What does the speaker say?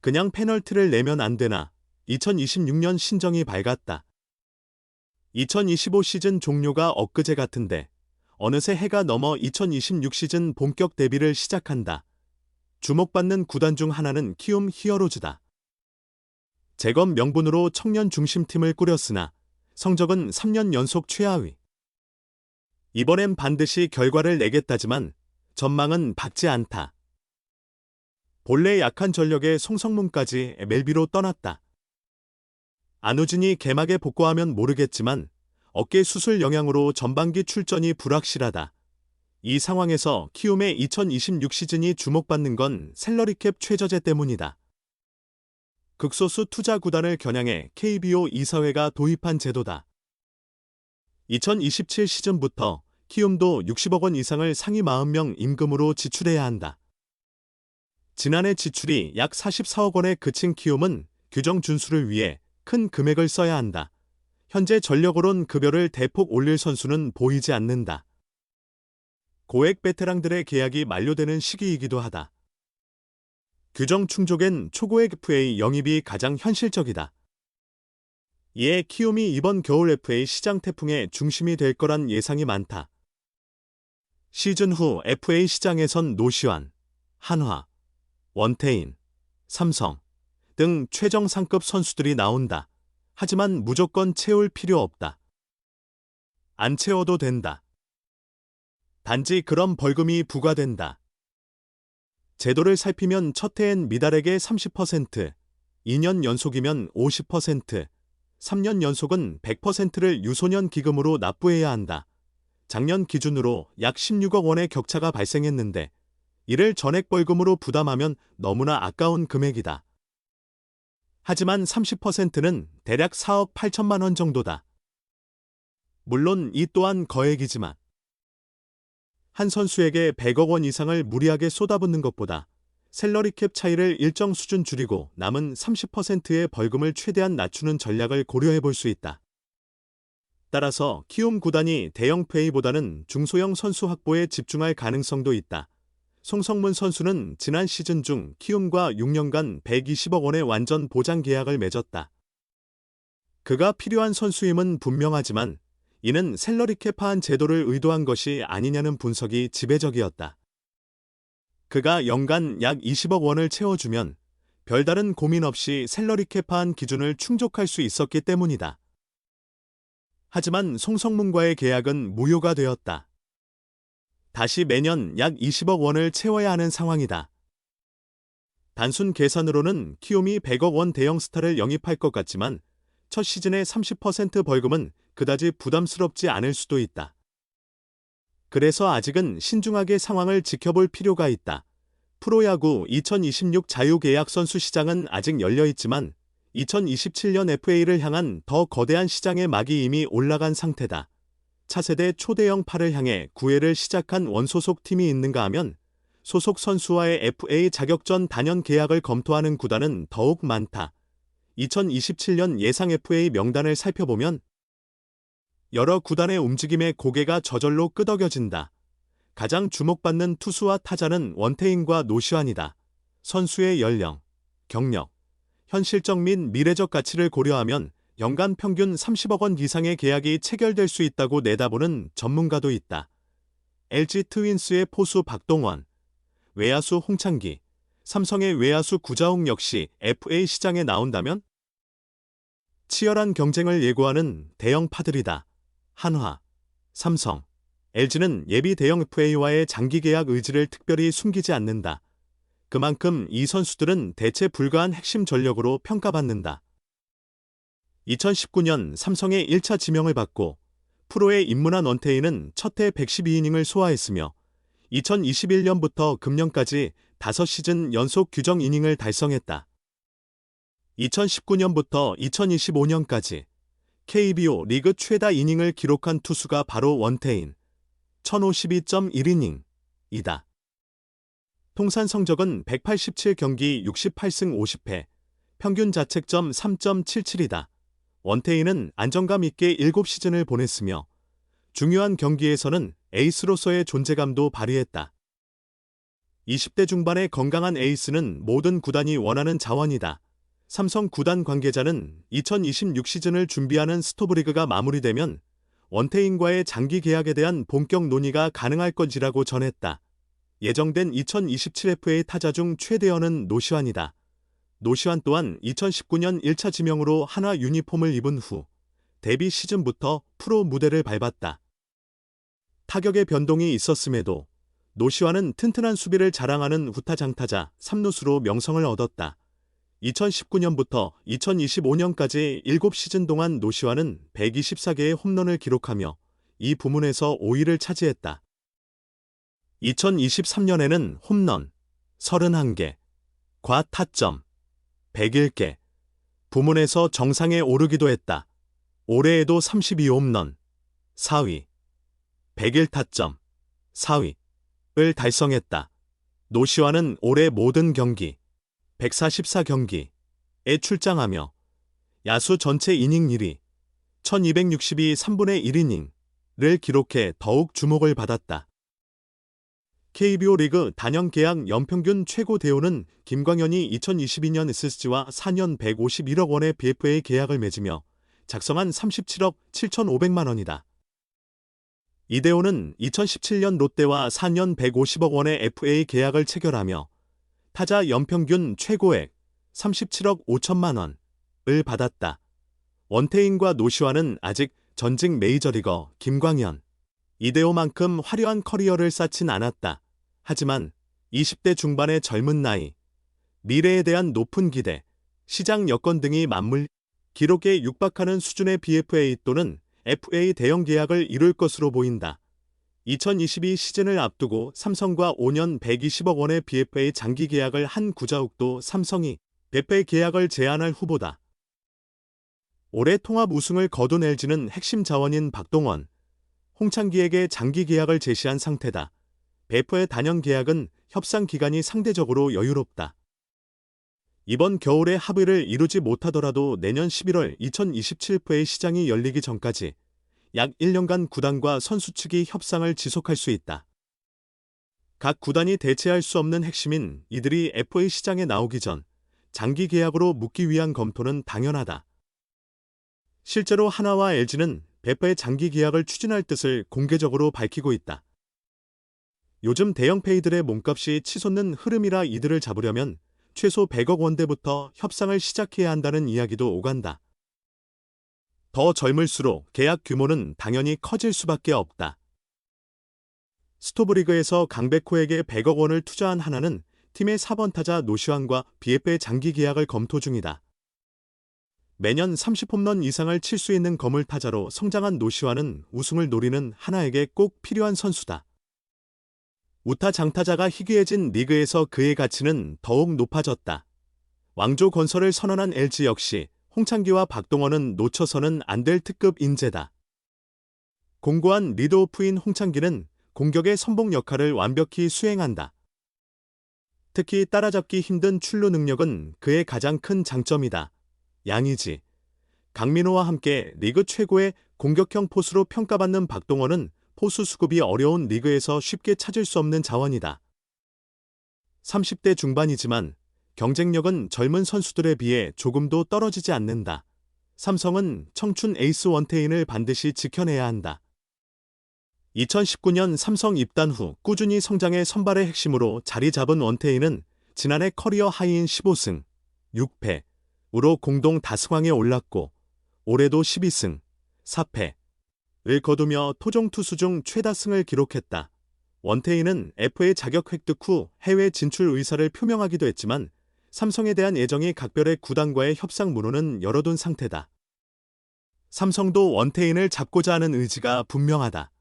그냥 페널티를 내면 안 되나 2026년 신정이 밝았다. 2025 시즌 종료가 엊그제 같은데 어느새 해가 넘어 2026 시즌 본격 데뷔를 시작한다. 주목받는 구단 중 하나는 키움 히어로즈다. 재건 명분으로 청년 중심팀을 꾸렸으나 성적은 3년 연속 최하위. 이번엔 반드시 결과를 내겠다지만 전망은 밝지 않다. 본래 약한 전력의 송성문까지 MLB로 떠났다. 안우진이 개막에 복귀하면 모르겠지만 어깨 수술 영향으로 전반기 출전이 불확실하다. 이 상황에서 키움의 2026 시즌이 주목받는 건 셀러리캡 최저제 때문이다. 극소수 투자 구단을 겨냥해 KBO 이사회가 도입한 제도다. 2027 시즌부터 키움도 60억 원 이상을 상위 40명 임금으로 지출해야 한다. 지난해 지출이 약 44억 원에 그친 키움은 규정 준수를 위해 큰 금액을 써야 한다. 현재 전력으론 급여를 대폭 올릴 선수는 보이지 않는다. 고액 베테랑들의 계약이 만료되는 시기이기도 하다. 규정 충족엔 초고액 FA 영입이 가장 현실적이다. 이에 키움이 이번 겨울 FA 시장 태풍의 중심이 될 거란 예상이 많다. 시즌 후 FA 시장에선 노시환, 한화, 원태인, 삼성 등 최정 상급 선수들이 나온다. 하지만 무조건 채울 필요 없다. 안 채워도 된다. 단지 그런 벌금이 부과된다. 제도를 살피면 첫 해엔 미달액의 30%, 2년 연속이면 50%, 3년 연속은 100%를 유소년 기금으로 납부해야 한다. 작년 기준으로 약 16억 원의 격차가 발생했는데 이를 전액 벌금으로 부담하면 너무나 아까운 금액이다. 하지만 30%는 대략 4억 8천만 원 정도다. 물론 이 또한 거액이지만 한 선수에게 100억 원 이상을 무리하게 쏟아붓는 것보다 셀러리캡 차이를 일정 수준 줄이고 남은 30%의 벌금을 최대한 낮추는 전략을 고려해 볼 수 있다. 따라서 키움 구단이 대형 페이보다는 중소형 선수 확보에 집중할 가능성도 있다. 송성문 선수는 지난 시즌 중 키움과 6년간 120억 원의 완전 보장 계약을 맺었다. 그가 필요한 선수임은 분명하지만 이는 셀러리캡화한 제도를 의도한 것이 아니냐는 분석이 지배적이었다. 그가 연간 약 20억 원을 채워주면 별다른 고민 없이 셀러리캡화한 기준을 충족할 수 있었기 때문이다. 하지만 송성문과의 계약은 무효가 되었다. 다시 매년 약 20억 원을 채워야 하는 상황이다. 단순 계산으로는 키움이 100억 원 대형 스타를 영입할 것 같지만 첫 시즌의 30% 벌금은 그다지 부담스럽지 않을 수도 있다. 그래서 아직은 신중하게 상황을 지켜볼 필요가 있다. 프로야구 2026 자유계약 선수 시장은 아직 열려있지만 2027년 FA를 향한 더 거대한 시장의 막이 이미 올라간 상태다. 차세대 초대형 파를 향해 구애를 시작한 원소속 팀이 있는가 하면 소속 선수와의 FA 자격전 단연 계약을 검토하는 구단은 더욱 많다. 2027년 예상 FA 명단을 살펴보면 여러 구단의 움직임에 고개가 저절로 끄덕여진다. 가장 주목받는 투수와 타자는 원태인과 노시환이다. 선수의 연령, 경력, 현실적 및 미래적 가치를 고려하면 연간 평균 30억 원 이상의 계약이 체결될 수 있다고 내다보는 전문가도 있다. LG 트윈스의 포수 박동원, 외야수 홍창기, 삼성의 외야수 구자욱 역시 FA 시장에 나온다면 치열한 경쟁을 예고하는 대형 파들이다. 한화, 삼성, LG는 예비 대형 FA와의 장기 계약 의지를 특별히 숨기지 않는다. 그만큼 이 선수들은 대체 불가한 핵심 전력으로 평가받는다. 2019년 삼성의 1차 지명을 받고 프로에 입문한 원태인은 첫 해 112이닝을 소화했으며 2021년부터 금년까지 5시즌 연속 규정 이닝을 달성했다. 2019년부터 2025년까지 KBO 리그 최다 이닝을 기록한 투수가 바로 원태인, 1052.1이닝이다. 통산 성적은 187경기 68승 50패, 평균 자책점 3.77이다. 원태인은 안정감 있게 7시즌을 보냈으며 중요한 경기에서는 에이스로서의 존재감도 발휘했다. 20대 중반의 건강한 에이스는 모든 구단이 원하는 자원이다. 삼성 구단 관계자는 2026 시즌을 준비하는 스토브리그가 마무리되면 원태인과의 장기 계약에 대한 본격 논의가 가능할 것이라고 전했다. 예정된 2027 FA 타자 중 최대어는 노시환이다. 노시환 또한 2019년 1차 지명으로 한화 유니폼을 입은 후 데뷔 시즌부터 프로 무대를 밟았다. 타격의 변동이 있었음에도 노시환은 튼튼한 수비를 자랑하는 후타장타자 3루수로 명성을 얻었다. 2019년부터 2025년까지 7시즌 동안 노시환은 124개의 홈런을 기록하며 이 부문에서 5위를 차지했다. 2023년에는 홈런 31개, 과타점 101개, 부문에서 정상에 오르기도 했다. 올해에도 32홈런 4위, 101타점 4위를 달성했다. 노시환은 올해 모든 경기 144경기에 출장하며 야수 전체 이닝 1위 1262 3분의 1이닝을 기록해 더욱 주목을 받았다. KBO 리그 단연 계약 연평균 최고 대우는 김광현이 2022년 SSG와 4년 151억 원의 BFA 계약을 맺으며 작성한 37억 7,500만 원이다. 이대호는 2017년 롯데와 4년 150억 원의 FA 계약을 체결하며 타자 연평균 최고액 37억 5천만 원을 받았다. 원태인과 노시환은 아직 전직 메이저리거 김광현, 이대호만큼 화려한 커리어를 쌓진 않았다. 하지만 20대 중반의 젊은 나이, 미래에 대한 높은 기대, 시장 여건 등이 맞물 기록에 육박하는 수준의 BFA 또는 FA 대형 계약을 이룰 것으로 보인다. 2022 시즌을 앞두고 삼성과 5년 120억 원의 BFA 장기 계약을 한 구자욱도 삼성이 BFA 계약을 제안할 후보다. 올해 통합 우승을 거둔 LG는 핵심 자원인 박동원, 홍창기에게 장기 계약을 제시한 상태다. BFA 단연 계약은 협상 기간이 상대적으로 여유롭다. 이번 겨울에 합의를 이루지 못하더라도 내년 11월 2027 FA 시장이 열리기 전까지 약 1년간 구단과 선수 측이 협상을 지속할 수 있다. 각 구단이 대체할 수 없는 핵심인 이들이 FA 시장에 나오기 전 장기 계약으로 묶기 위한 검토는 당연하다. 실제로 한화와 LG는 BFA 장기 계약을 추진할 뜻을 공개적으로 밝히고 있다. 요즘 대형 페이들의 몸값이 치솟는 흐름이라 이들을 잡으려면 최소 100억 원대부터 협상을 시작해야 한다는 이야기도 오간다. 더 젊을수록 계약 규모는 당연히 커질 수밖에 없다. 스토브리그에서 강백호에게 100억 원을 투자한 한화는 팀의 4번 타자 노시환과 BFA 장기 계약을 검토 중이다. 매년 30홈런 이상을 칠 수 있는 거물 타자로 성장한 노시환은 우승을 노리는 한화에게 꼭 필요한 선수다. 우타 장타자가 희귀해진 리그에서 그의 가치는 더욱 높아졌다. 왕조 건설을 선언한 LG 역시 홍창기와 박동원은 놓쳐서는 안 될 특급 인재다. 공고한 리드오프인 홍창기는 공격의 선봉 역할을 완벽히 수행한다. 특히 따라잡기 힘든 출루 능력은 그의 가장 큰 장점이다. 양의지, 강민호와 함께 리그 최고의 공격형 포수로 평가받는 박동원은 포수 수급이 어려운 리그에서 쉽게 찾을 수 없는 자원이다. 30대 중반이지만 경쟁력은 젊은 선수들에 비해 조금도 떨어지지 않는다. 삼성은 청춘 에이스 원태인을 반드시 지켜내야 한다. 2019년 삼성 입단 후 꾸준히 성장해 선발의 핵심으로 자리 잡은 원태인은 지난해 커리어 하이인 15승, 6패으로 공동 다승왕에 올랐고 올해도 12승, 4패를 거두며 토종 투수 중 최다승을 기록했다. 원태인은 FA 자격 획득 후 해외 진출 의사를 표명하기도 했지만 삼성에 대한 애정이 각별의 구단과의 협상 문호는 열어둔 상태다. 삼성도 원태인을 잡고자 하는 의지가 분명하다.